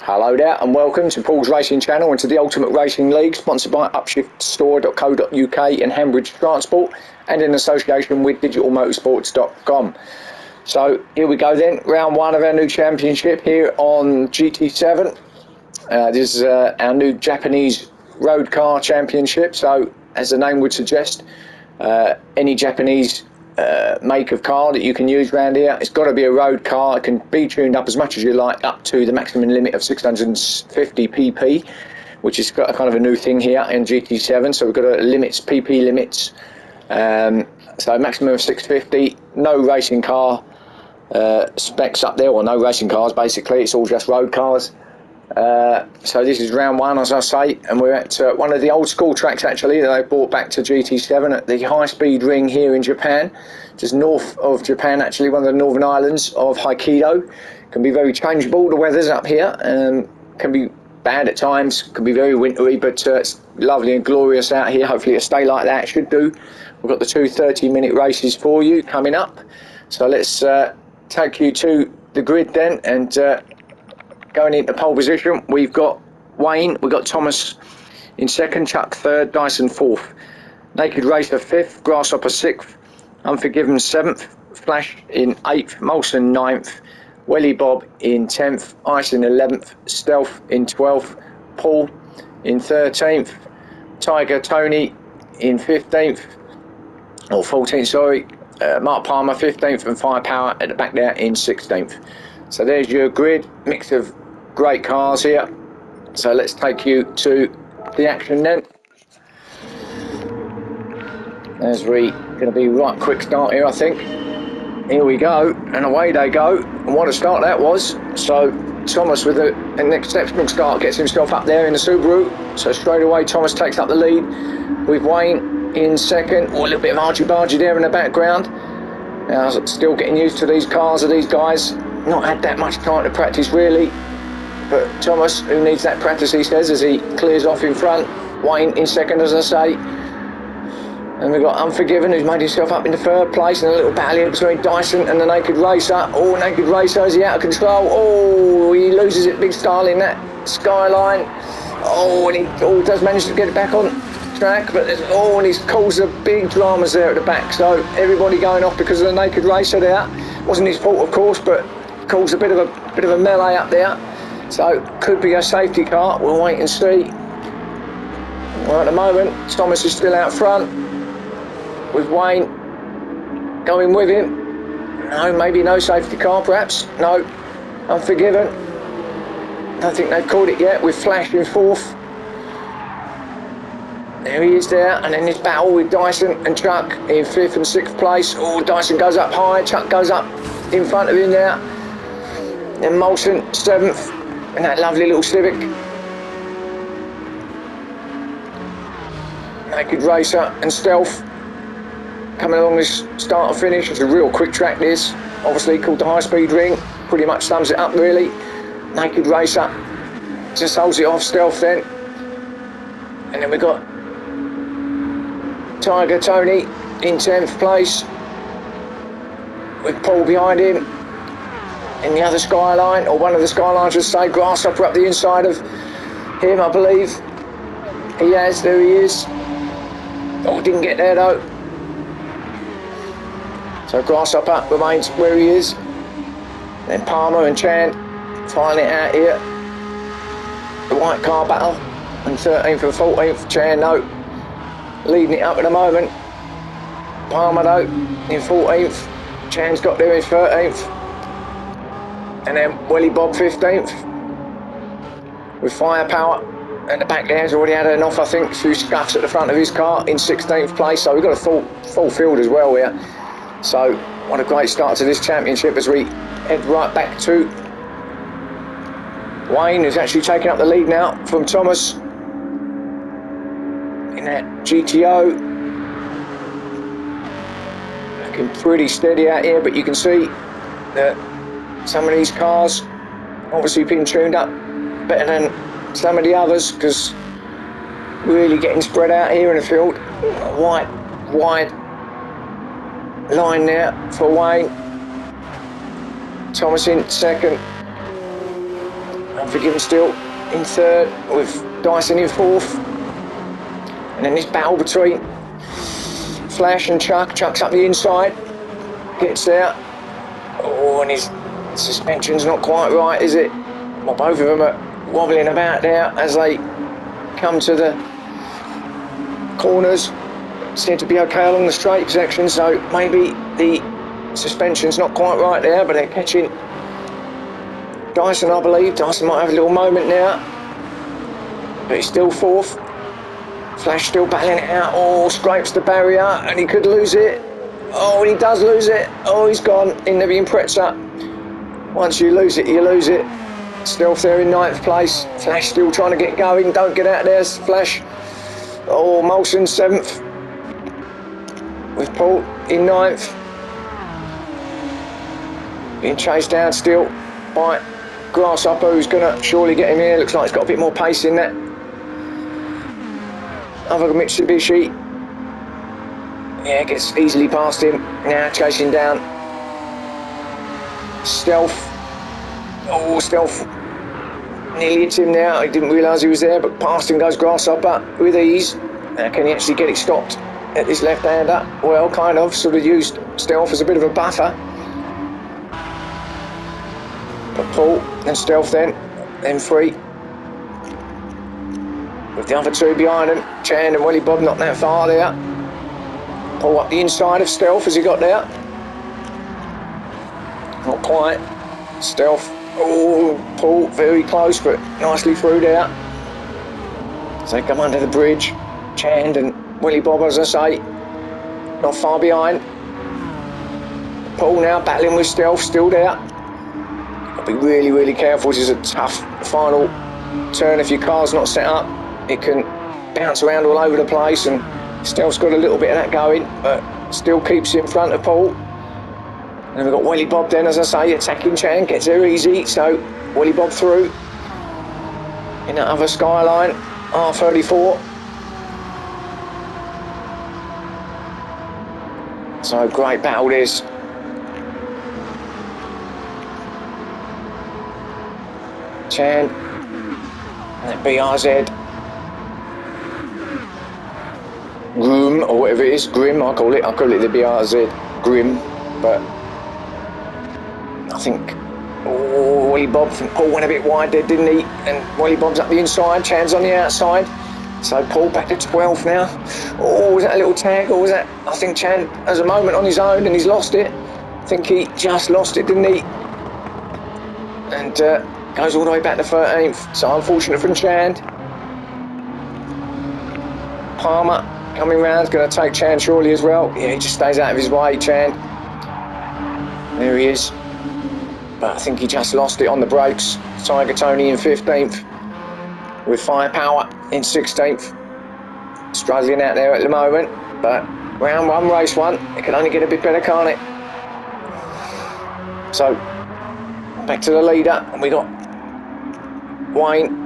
Hello there and welcome to Paul's Racing Channel and to the Ultimate Racing League, sponsored by upshiftstore.co.uk and Hambridge Transport and in association with digitalmotorsports.com. So here we go then, round one of our new championship here on GT7. This is our new Japanese road car championship, so as the name would suggest, any Japanese make of car that you can use around here. It's got to be a road car. It can be tuned up as much as you like, up to the maximum limit of 650 pp, which is got a kind of a new thing here in GT7. So we've got PP limits, so maximum of 650. No racing car specs up there, or no racing cars basically. It's all just road cars. So this is round one, as I say, and we're at one of the old school tracks actually that they brought back to GT7 at the high speed ring here in Japan, just north of Japan actually, one of the northern islands of Hokkaido. Can be very changeable, the weather's up here, can be bad at times, can be very wintry, but it's lovely and glorious out here. Hopefully it'll stay like that, it should do. We've got the two 30-minute races for you coming up, so let's take you to the grid then, and going into pole position, we've got Wayne, we've got Thomas in second, Chuck third, Dyson fourth, Naked Racer fifth, Grasshopper sixth, Unforgiven seventh, Flash in eighth, Molson ninth, Welly Bob in 10th, Ice in 11th, Stealth in 12th, Paul in 13th, Tiger Tony in 15th, or 14th, sorry, Mark Palmer 15th, and Firepower at the back there in 16th. So there's your grid, mix of great cars here. So let's take you to the action then. As we going to be right quick start here, I think. Here we go, and away they go. And what a start that was. So Thomas with an exceptional start gets himself up there in the Subaru. So straight away Thomas takes up the lead with Wayne in second. Oh, a little bit of argy-bargy there in the background. Now still getting used to these cars of these guys. Not had that much time to practice really, but Thomas, who needs that practice, he says, as he clears off in front. Wayne in second, as I say, and we've got Unforgiven, who's made himself up in the third place, and a little battle here between Dyson and the Naked Racer. Oh, Naked Racer, is he out of control? Oh, he loses it big style in that Skyline. Oh, and he does manage to get it back on track, but and he's caused a big dramas there at the back. So everybody going off because of the Naked Racer there. Wasn't his fault, of course, but caused a bit of a melee up there. So could be a safety car. We'll wait and see. Well, at the moment, Thomas is still out front with Wayne going with him. No, maybe no safety car, perhaps. No, Unforgiven. Don't think they've called it yet. With Flash in fourth. There he is there, and then this battle with Dyson and Chuck in fifth and sixth place. Oh, Dyson goes up high, Chuck goes up in front of him there. Then Molson seventh, and that lovely little Civic. Naked Racer and Stealth coming along this start and finish. It's a real quick track this, obviously called the high speed ring. Pretty much sums it up really. Naked Racer just holds it off Stealth then, and then we've got Tiger Tony in 10th place with Paul behind him in the other Skyline, or one of the Skylines should say. Grasshopper up the inside of him, I believe. He has, there he is. Oh, didn't get there though. So Grasshopper remains where he is. Then Palmer and Chan fighting it out here. The white car battle in 13th and 14th. Chan, no, leading it up at the moment. Palmer though in 14th. Chan's got there in 13th. And then Welly Bob 15th. With Firepower at the back there, has already had enough, I think. A few scuffs at the front of his car in 16th place. So we've got a full field as well here. So what a great start to this championship as we head right back to Wayne, who's actually taking up the lead now from Thomas in that GTO. Looking pretty steady out here, but you can see that some of these cars obviously been tuned up better than some of the others, because really getting spread out here in the field. A wide line there for Wayne. Thomas in second. Unforgiven still in third, with Dyson in fourth. And then this battle between Flash and Chuck. Chuck's up the inside, gets there. Oh, and his suspension's not quite right, is it? Well, both of them are wobbling about there as they come to the corners. Seem to be okay along the straight section, so maybe the suspension's not quite right there, but they're catching Dyson, I believe. Dyson might have a little moment now, but he's still fourth. Flash still battling it out. Oh, scrapes the barrier, and he could lose it. Oh, and he does lose it. Oh, he's gone in the Impreza. Once you lose it, you lose it. Stealth there in 9th place. Flash still trying to get going. Don't get out there, Flash. Oh, Molson 7th. With Paul in 9th. Being chased down still by Grasshopper, who's going to surely get him here. Looks like he's got a bit more pace in that other Mitsubishi. Yeah, gets easily past him. Now chasing down Stealth. Oh, Stealth nearly hits him now. He didn't realise he was there, but past him goes Grasshopper with ease. Now can he actually get it stopped at this left-hander? Well, kind of. Sort of used Stealth as a bit of a buffer. But Paul and Stealth then free. With the other two behind him, Chan and Willie Bob not that far there. Paul up the inside of Stealth as he got there. Not quite. Stealth. Oh, Paul very close, but nicely through there. So they come under the bridge. Chand and Willie Bob, as I say, not far behind. Paul now battling with Stealth, still there. Got to be really, really careful. This is a tough final turn. If your car's not set up, it can bounce around all over the place, and Stealth's got a little bit of that going, but still keeps in front of Paul. And then we've got Willie Bob then, as I say, attacking Chan, gets there easy, so Willie Bob through in that other Skyline, R34. So great battle this. Chan, and that BRZ. Grim, or whatever it is, Grim, I call it the BRZ Grim, but I think, oh, Willie Bob from Paul went a bit wide there, didn't he? And Willie Bob's up the inside, Chan's on the outside. So Paul back to 12th now. Oh, was that a little tag, or was that, I think Chan has a moment on his own and he's lost it. I think he just lost it, didn't he? And goes all the way back to 13th. So unfortunate from Chan. Palmer coming round, going to take Chan surely as well. Yeah, he just stays out of his way, Chan. There he is. But I think he just lost it on the brakes. Tiger Tony in 15th. With Firepower in 16th. Struggling out there at the moment. But round one, race one. It can only get a bit better, can't it? So, back to the leader. And we got Wayne.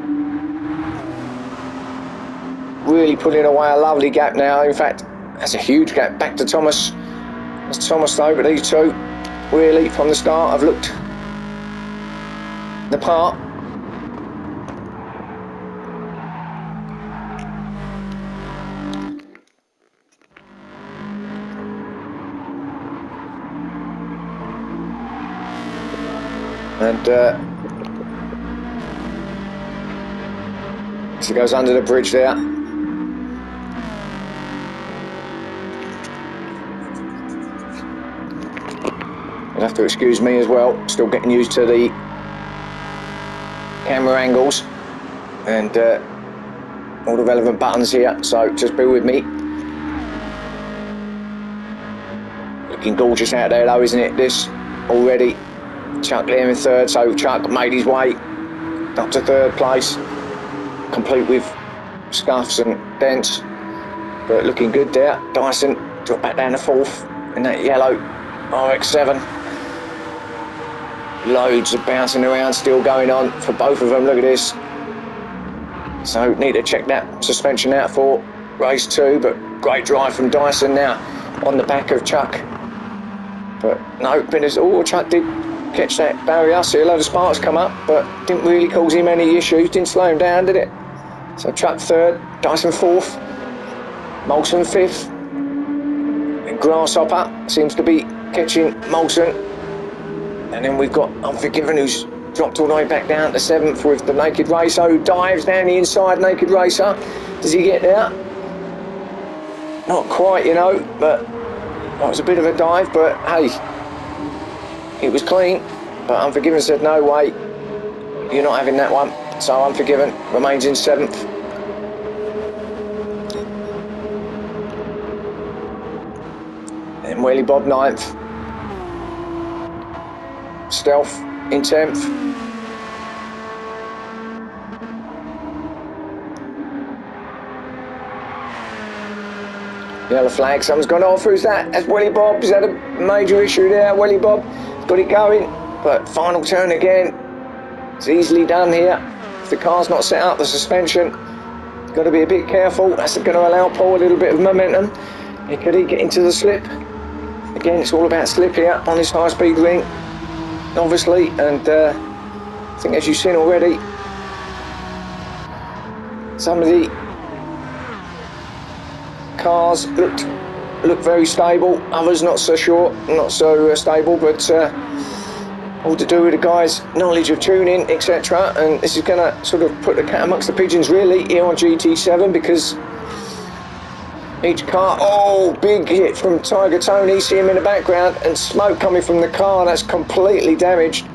Really putting away a lovely gap now. In fact, that's a huge gap back to Thomas. It's Thomas though, but these two really from the start have looked the part. And so he goes under the bridge there. You'll have to excuse me as well, still getting used to the camera angles and all the relevant buttons here, so just bear with me. Looking gorgeous out there though, isn't it, this already? Chuck there in third, so Chuck made his way up to third place, complete with scuffs and dents, but looking good there. Dyson dropped back down to fourth in that yellow RX-7. Loads of bouncing around still going on for both of them, look at this. So need to check that suspension out for race 2, but great drive from Dyson now on the back of Chuck. But no, oh, Chuck did catch that barrier, see a load of sparks come up, but didn't really cause him any issues, didn't slow him down, did it? So Chuck third, Dyson fourth, Molson fifth, and Grasshopper seems to be catching Molson. And then we've got Unforgiven, who's dropped all the way back down to seventh with the Naked Racer, who dives down the inside. Naked Racer, does he get there? Not quite, you know, but that was a bit of a dive, but hey, it was clean. But Unforgiven said, no way, you're not having that one. So Unforgiven remains in seventh. And Wheelie Bob ninth. Stealth in 10th. Yellow flag, someone's gone off. Who's that? That's Willie Bob. He's had a major issue there. Willie Bob got it going, but final turn again. It's easily done here. If the car's not set up, the suspension, got to be a bit careful. That's going to allow Paul a little bit of momentum. Could he get into the slip? Again, it's all about slip here on this high-speed ring, obviously, and I think, as you've seen already, some of the cars look very stable, others not so sure, not so stable, but all to do with the guy's knowledge of tuning, etc. And this is going to sort of put the cat amongst the pigeons really here on GT7, because each car, oh, big hit from Tiger Tony, see him in the background, and smoke coming from the car, that's completely damaged.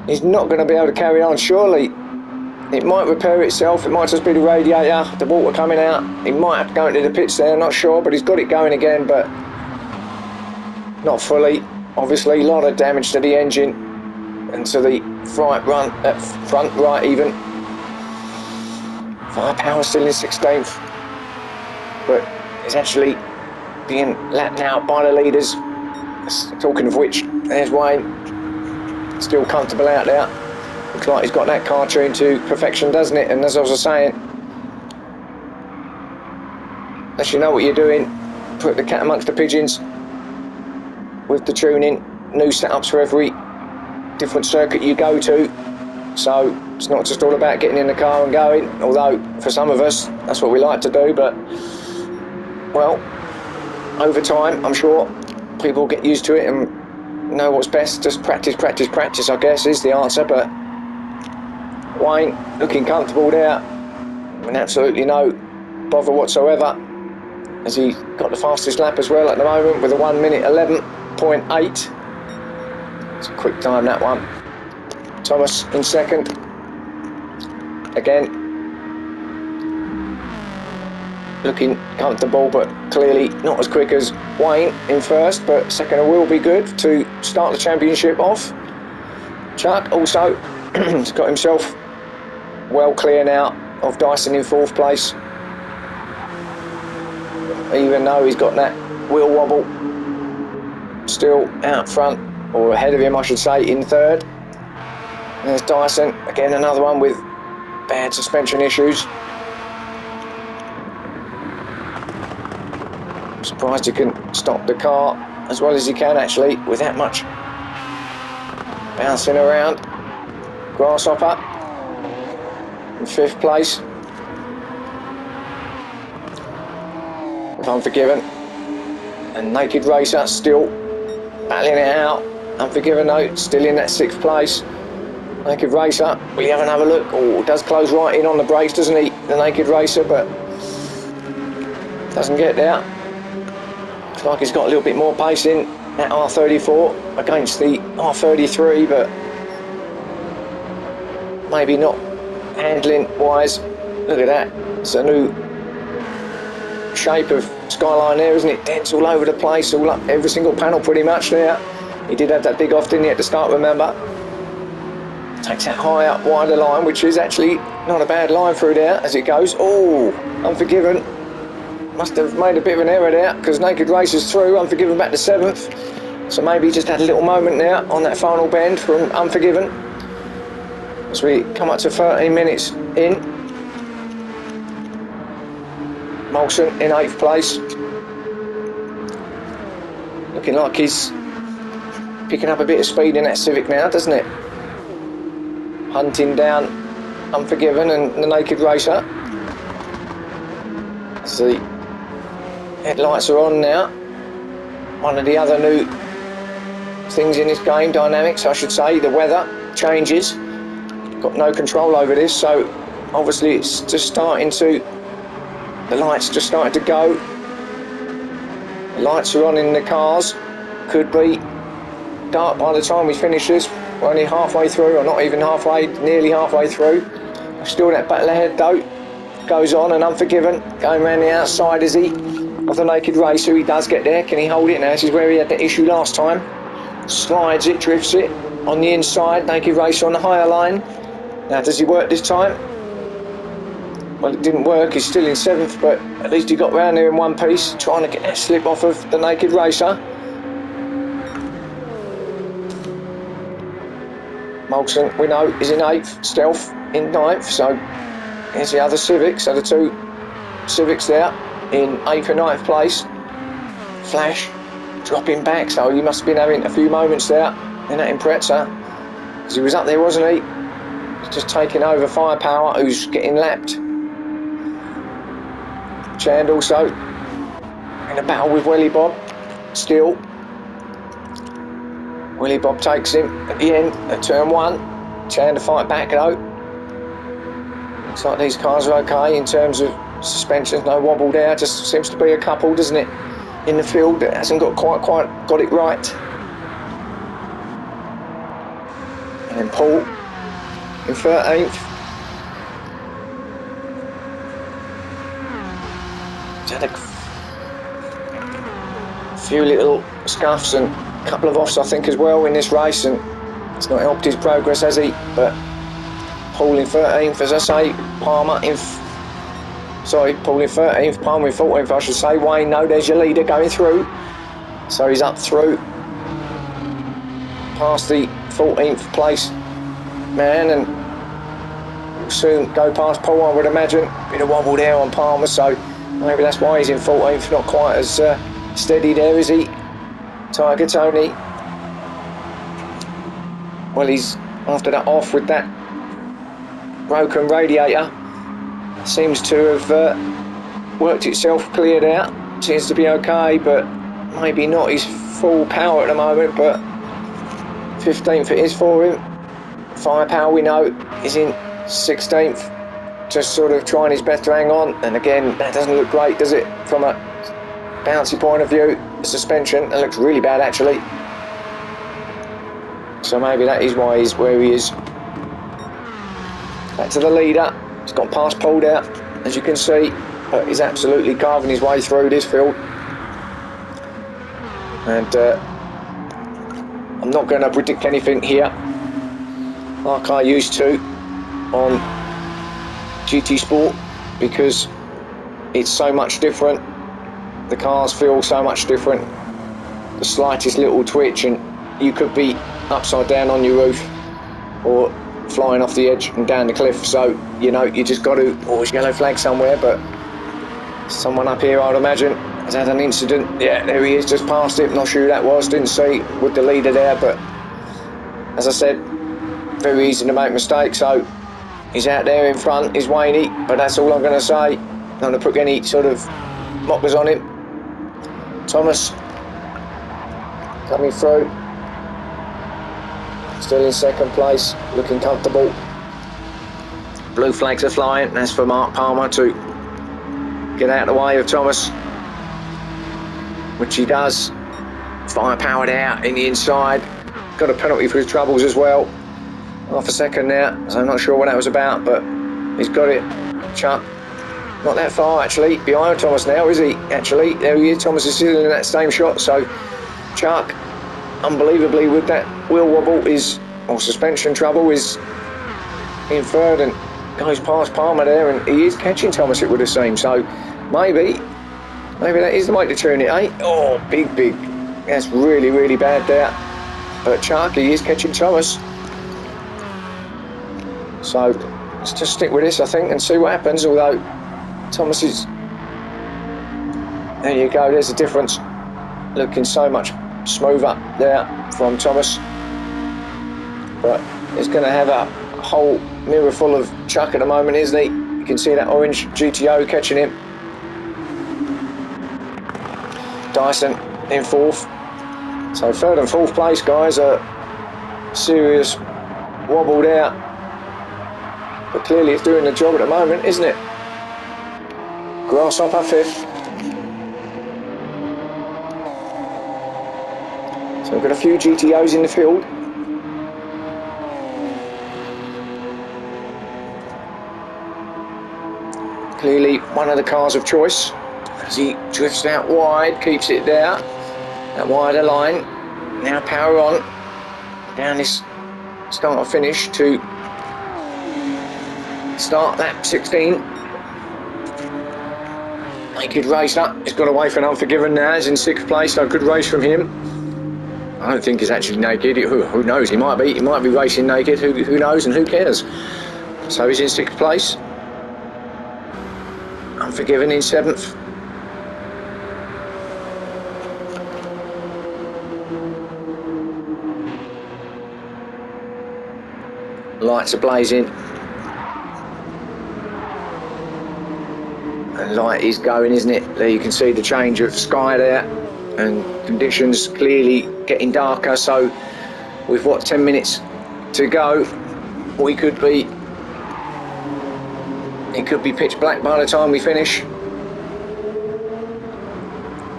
He's not going to be able to carry on, surely. It might repair itself, it might just be the radiator, the water coming out. He might have to go into the pits there, not sure, but he's got it going again, but not fully. Obviously, a lot of damage to the engine and to the front right even. Firepower still in 16th, but it's actually being lapped out by the leaders. Talking of which, there's Wayne, still comfortable out there. Looks like he's got that car tuned to perfection, doesn't it? And as I was saying, unless you know what you're doing, put the cat amongst the pigeons with the tuning. New setups for every different circuit you go to, so it's not just all about getting in the car and going, although for some of us that's what we like to do. But well, over time I'm sure people get used to it and know what's best. Just practice, I guess, is the answer. But Wayne looking comfortable there, and absolutely no bother whatsoever, as he got the fastest lap as well at the moment with a 1 minute 11.8. It's a quick time, that one. Thomas in second. Again, looking comfortable, but clearly not as quick as Wayne in first, but second will be good to start the championship off. Chuck also has got himself well clear now of Dyson in fourth place, even though he's got that wheel wobble still out front, or ahead of him I should say, in third. There's Dyson, again another one with bad suspension issues. I'm surprised he can stop the car as well as he can actually, with that much bouncing around. Grasshopper in fifth place, if Unforgiven, and Naked Racer still battling it out. Unforgiven though, still in that sixth place. Naked Racer, will you have another look? Oh, does close right in on the brakes, doesn't he, the Naked Racer, but doesn't get there. Looks like he's got a little bit more pace in that R34 against the R33, but maybe not handling wise. Look at that, it's a new shape of skyline there, isn't it? Dents all over the place, all up every single panel pretty much there. He did have that big off, didn't he, at the start, remember? Takes that higher, wider line, which is actually not a bad line through there as it goes. Oh, Unforgiven must have made a bit of an error there, because Naked Racer's through, Unforgiven back to seventh. So maybe he just had a little moment there on that final bend from Unforgiven. As we come up to 13 minutes in. Molson in 8th place. Looking like he's picking up a bit of speed in that Civic now, doesn't it? Hunting down Unforgiven and the Naked Racer. The headlights are on now. One of the other new things in this game, dynamics I should say, the weather changes. Got no control over this, so obviously it's just starting to, the lights just starting to go. The lights are on in the cars. Could be dark by the time we finish this. We're only halfway through, or not even halfway, nearly halfway through. Still that battle ahead though goes on, and Unforgiven going around the outside, is he, of the Naked Racer. He does get there. Can he hold it now? This is where he had the issue last time. Slides it, drifts it on the inside. Naked Racer on the higher line. Now does he work this time? Well, it didn't work. He's still in 7th, but at least he got round there in one piece, trying to get that slip off of the Naked Racer. Molson, we know, is in 8th, Stealth in 9th, so here's the other Civics. So the two Civics there in 8th and 9th place. Flash dropping back, so he must have been having a few moments there in that Impreza, because he was up there, wasn't he? He's just taking over Firepower, who's getting lapped. Chand also in a battle with Willy Bob still. Willy Bob takes him at the end at turn 1. Chand to fight back though. Looks like these cars are okay in terms of suspensions, no wobble there. Just seems to be a couple, doesn't it, in the field that hasn't got quite got it right. And then Paul in 13th. He's had a few little scuffs and a couple of offs I think as well in this race, and it's not helped his progress, has he? But Paul in 13th, as I say. Palmer in Paul in 13th, Palmer in 14th I should say. Wayne, no, there's your leader going through, so he's up through past the 14th place man, and will soon go past Paul, I would imagine. Bit of wobble there on Palmer, so maybe that's why he's in 14th, not quite as steady there, is he? Tiger Tony. Well, he's after that off with that broken radiator. Seems to have worked itself cleared out. Seems to be okay, but maybe not his full power at the moment. But 15th it is for him. Firepower, we know, is in 16th. Just sort of trying his best to hang on. And again, that doesn't look great, does it? From a bouncy point of view, the suspension, that looks really bad actually. So maybe that is why he's where he is. Back to the leader. He's got past Paul out, as you can see, but he's absolutely carving his way through this field. And I'm not going to predict anything here like I used to on GT Sport, because it's so much different. The cars feel so much different. The slightest little twitch and you could be upside down on your roof or flying off the edge and down the cliff. So, you know, you just got to always yellow flag somewhere. But someone up here, I'd imagine, has had an incident. Yeah, there he is, just past it. Not sure who that was, didn't see with the leader there. But as I said, very easy to make mistakes. So he's out there in front, is Wayne, but that's all I'm going to say. Not going to put any sort of mockers on him. Thomas coming through, still in 2nd place, looking comfortable. Blue flags are flying. That's for Mark Palmer to get out of the way of Thomas, which he does. Firepower out in the inside. Got a penalty for his troubles as well. Half a second there, so I'm not sure what that was about, but he's got it. Chuck, not that far actually, behind Thomas now, is he? Actually, there he is. Thomas is still in that same shot, so Chuck, unbelievably with that wheel wobble or suspension trouble, is in 3rd and goes past Palmer there, and he is catching Thomas, it would have seemed. So maybe that is the way to tune it, eh? Oh, big, that's really bad there. But Chuck, he is catching Thomas. So let's just stick with this, I think, and see what happens. Although Thomas is, there you go, there's a difference, looking so much smoother there from Thomas, but he's going to have a whole mirror full of chuck at the moment, isn't he? You can see that orange GTO catching him. Dyson in fourth. So third and fourth place, guys, a serious wobble there, but clearly it's doing the job at the moment, isn't it? Grasshopper fifth. So we've got a few GTOs in the field. Clearly one of the cars of choice as he drifts out wide, keeps it there, that wider line. Now power on down this start finish to start that 16. Naked racer, he's got away from Unforgiven now, he's in sixth place, so good race from him. I don't think he's actually naked, who knows, he might be racing naked, who knows and who cares. So he's in sixth place. Unforgiven in seventh. Lights are blazing. And light is going, isn't it? There you can see the change of sky there, and conditions clearly getting darker. So with what, 10 minutes to go, it could be pitch black by the time we finish.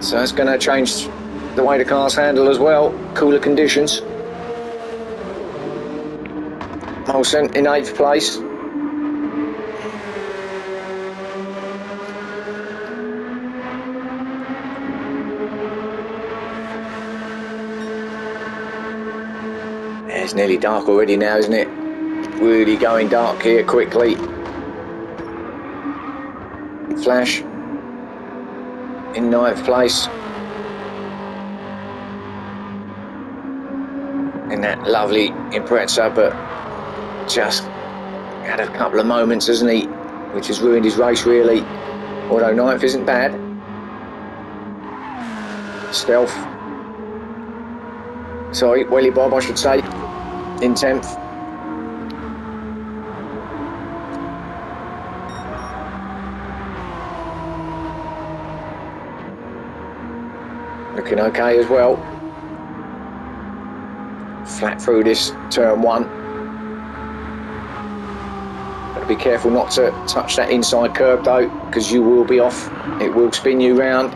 So that's going to change the way the cars handle as well. Cooler conditions. Molson in 8th place. It's nearly dark already now, isn't it? Really going dark here quickly. Flash in 9th place. In that lovely Impreza, but just had a couple of moments, hasn't he? Which has ruined his race really. Although 9th isn't bad. Stealth. Sorry, Welly Bob I should say. In 10th. Looking okay as well. Flat through this turn 1. Got to be careful not to touch that inside curb though, because you will be off. It will spin you round.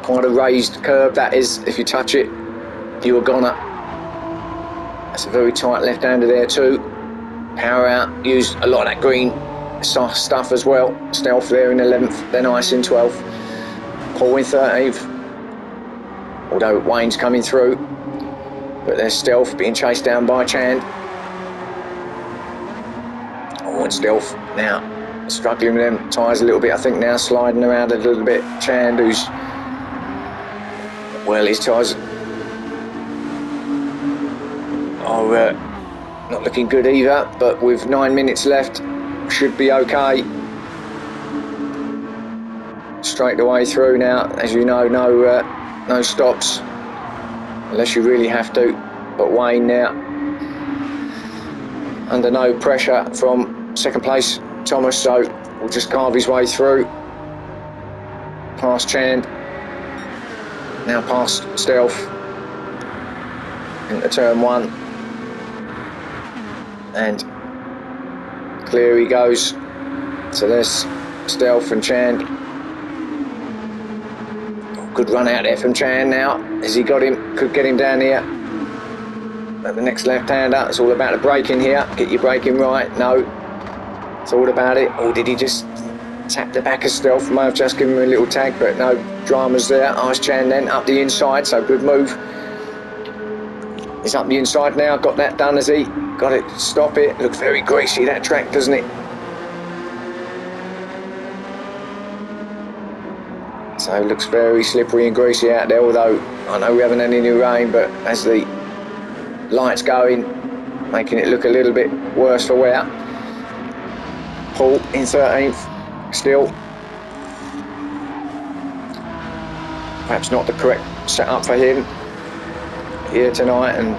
Quite a raised curb that is. If you touch it, you are goner. That's a very tight left-hander there too. Power out. Used a lot of that green stuff as well. Stealth there in 11th. Then Ice in 12th. Paul in 13th. Although Wayne's coming through, but there's Stealth being chased down by Chand. Oh, and Stealth now struggling with them tyres a little bit, I think now sliding around a little bit. Chand, who's, well, his tyres are not looking good either, but with 9 minutes left, should be okay. Straight the way through now, as you know, no stops unless you really have to. But Wayne now under no pressure from second place Thomas, so will just carve his way through. Past Chand, now past Stealth into turn 1, and clear he goes. So there's Stealth and Chand. Good run out there from Chan now. Has he got him? Could get him down here. At the next left-hander. It's all about the braking here. Get your braking right. No. It's all about it. Or did he just tap the back of Stealth? May have just given him a little tag, but no dramas there. Ice Chan then up the inside, so good move. He's up the inside now. Got that done, has he? Got it. Stop it. Looks very greasy, that track, doesn't it? So it looks very slippery and greasy out there, although I know we haven't had any rain, but as the lights going, making it look a little bit worse for wear. Paul in 13th, still. Perhaps not the correct setup for him. here tonight, and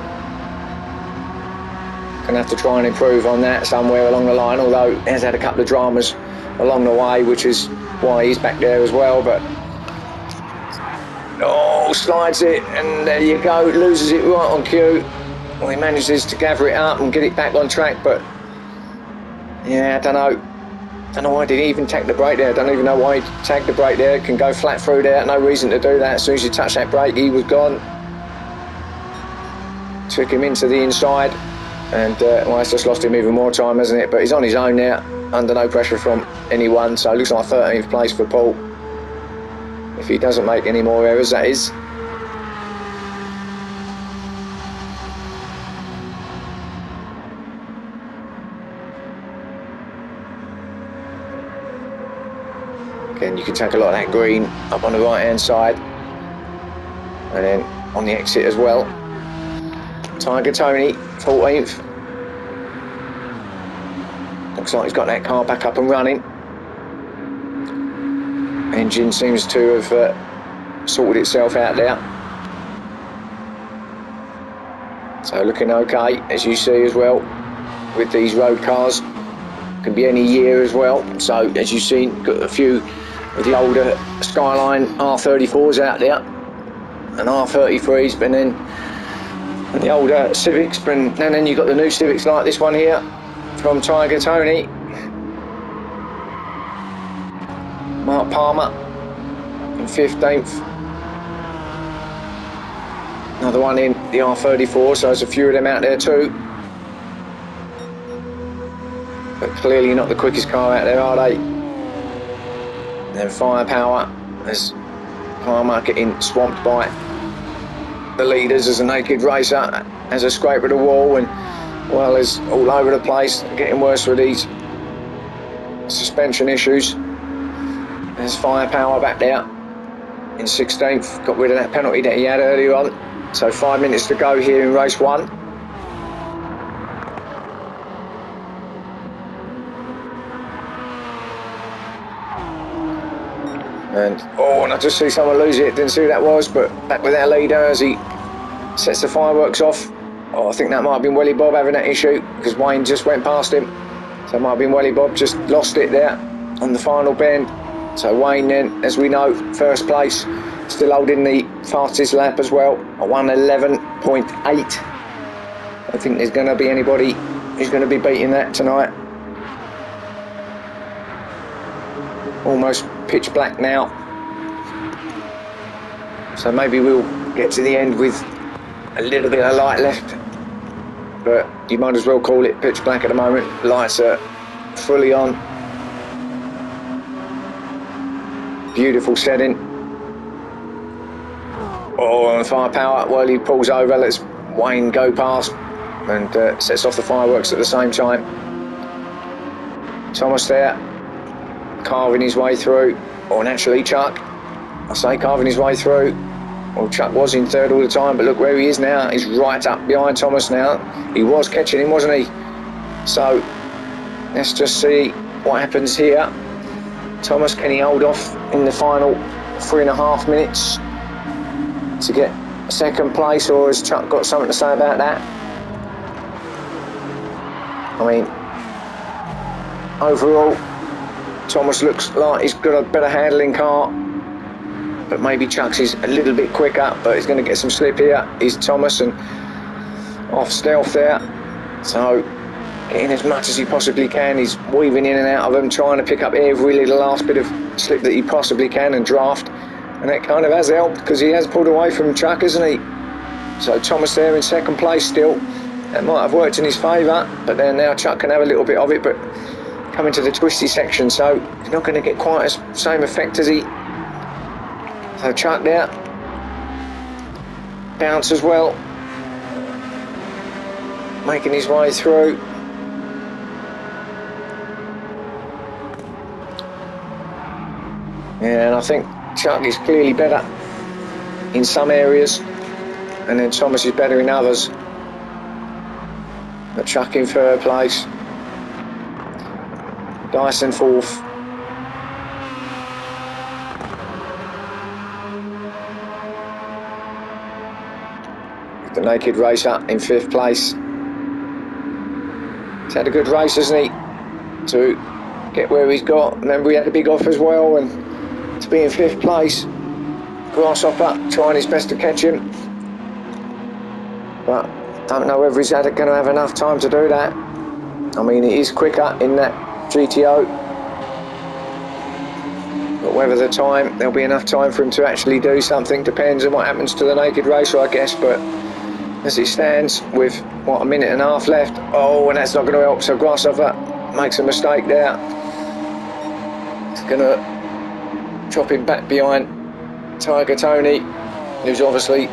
gonna have to try and improve on that somewhere along the line, although he has had a couple of dramas along the way, which is why he's back there as well. But oh, slides it, and there you go, loses it right on cue. Well, he manages to gather it up and get it back on track, but yeah, I don't know why did he even take the brake there. I don't even know why he tagged the brake there. Can go flat through there, no reason to do that. As soon as you touch that brake, he was gone. Took him into the inside, and well, it's just lost him even more time, hasn't it? But he's on his own now, under no pressure from anyone, so it looks like 13th place for Paul. If he doesn't make any more errors, that is. Again, you can take a lot of that green up on the right hand side, and then on the exit as well. Tiger Tony, 14th. Looks like he's got that car back up and running. Engine seems to have sorted itself out there. So looking okay, as you see as well, with these road cars. Can be any year as well. So as you've seen, got a few of the older Skyline R34s out there, and R33s, but then the older Civics, and then you've got the new Civics like this one here from Tiger Tony. Mark Palmer in 15th. Another one in the R34, so there's a few of them out there too. But clearly not the quickest car out there, are they? And then Firepower, as Palmer getting swamped by the leaders as a naked racer, as a scrape of the wall, and well, is all over the place, getting worse with these suspension issues. There's Firepower back there in 16th, got rid of that penalty that he had earlier on. So 5 minutes to go here in race 1. And I just see someone lose it, didn't see who that was, but back with our leader as he sets the fireworks off. I think that might have been Welly Bob having that issue, because Wayne just went past him. So it might have been Welly Bob, just lost it there on the final bend. So Wayne then, as we know, first place, still holding the fastest lap as well, a 1:11.8. I think there's going to be anybody who's going to be beating that tonight. Almost pitch black now, so maybe we'll get to the end with a little bit of light left, but you might as well call it pitch black at the moment. Lights are fully on. Beautiful setting. And Firepower, well, he pulls over, lets Wayne go past, and sets off the fireworks at the same time. Thomas there, carving his way through, or naturally Chuck, I say carving his way through. Well, Chuck was in third all the time, but look where he is now. He's right up behind Thomas now. He was catching him, wasn't he? So let's just see what happens here. Thomas, can he hold off in the final 3.5 minutes to get second place, or has Chuck got something to say about that? I mean, overall, Thomas looks like he's got a better handling car, but maybe Chuck's is a little bit quicker, but he's going to get some slip here. He's Thomas, and off stealth there, so getting as much as he possibly can. He's weaving in and out of them, trying to pick up every little last bit of slip that he possibly can and draft, and that kind of has helped because he has pulled away from Chuck, hasn't he? So Thomas there in second place still. That might have worked in his favour, but then now Chuck can have a little bit of it, but coming to the twisty section, so he's not going to get quite as same effect as he. So Chuck there, bounce as well, making his way through. Yeah, and I think Chuck is clearly better in some areas, and then Thomas is better in others. But Chuck in third place, Dyson fourth. the naked racer in 5th place. He's had a good race, hasn't he, to get where he's got. Remember, he had a big off as well, and to be in 5th place. Grasshopper trying his best to catch him, but don't know whether he's going to have enough time to do that. I mean, it is quicker in that GTO, but whether there'll be enough time for him to actually do something depends on what happens to the naked racer, I guess. But as it stands, with what, a minute and a half left, and that's not going to help. So Grasshopper makes a mistake there. It's going to drop him back behind Tiger Tony, who's obviously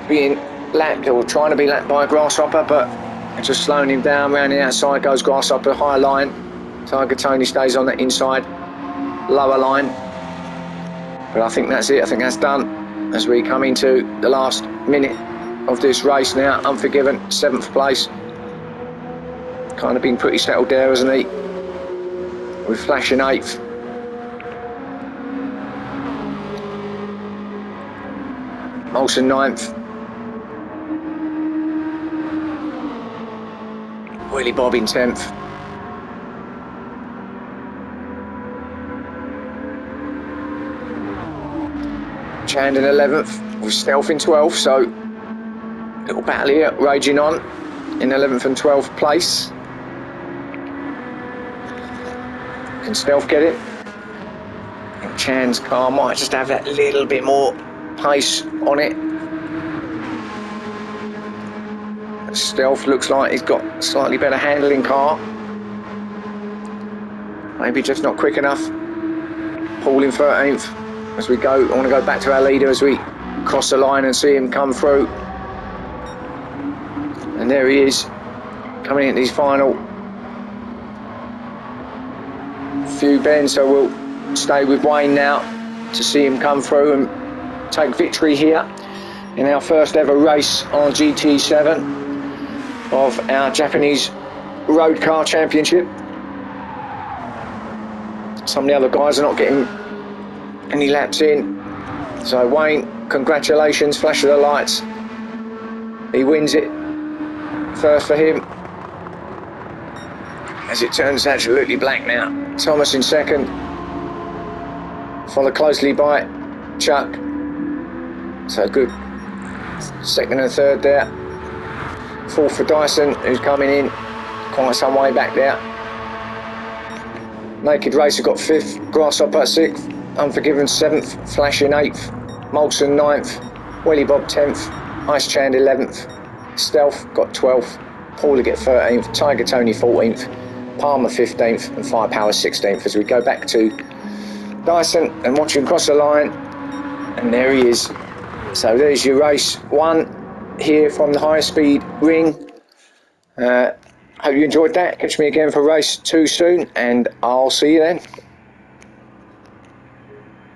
being lapped or trying to be lapped by Grasshopper, but it's just slowing him down. Round the outside goes Grasshopper, high line. Tiger Tony stays on the inside, lower line. But I think that's it. I think that's done as we come into the last minute of this race now. Unforgiven, 7th place. Kind of been pretty settled there, hasn't he? With Flash in 8th. Molson 9th. Willie Bob in 10th. Chand in 11th, with Stealth in 12th, so little battle here raging on in 11th and 12th place. Can Stealth get it? I think Chand's car might just have that little bit more pace on it. Stealth looks like he's got a slightly better handling car. Maybe just not quick enough. Paul in 13th. As we go, I want to go back to our leader as we cross the line and see him come through. And there he is, coming into his final few bends. So we'll stay with Wayne now to see him come through and take victory here in our first ever race on GT7 of our Japanese Road Car Championship. Some of the other guys are not getting any laps in. So Wayne, congratulations, flash of the lights. He wins it. First for him. As it turns absolutely black now. Thomas in 2nd. Followed closely by Chuck. So good 2nd and 3rd there. 4th for Dyson, who's coming in quite some way back there. Naked Racer got 5th, Grasshopper 6th, Unforgiven 7th, Flash in 8th, Molson 9th, Willie Bob 10th, Ice Chand 11th, Stealth got 12th, Paulie get 13th, Tiger Tony 14th, Palmer 15th and Firepower 16th, as we go back to Dyson and watch him cross the line. And there he is. So there's your race 1 here from the high speed ring. Hope you enjoyed that. Catch me again for race 2 soon, and I'll see you then.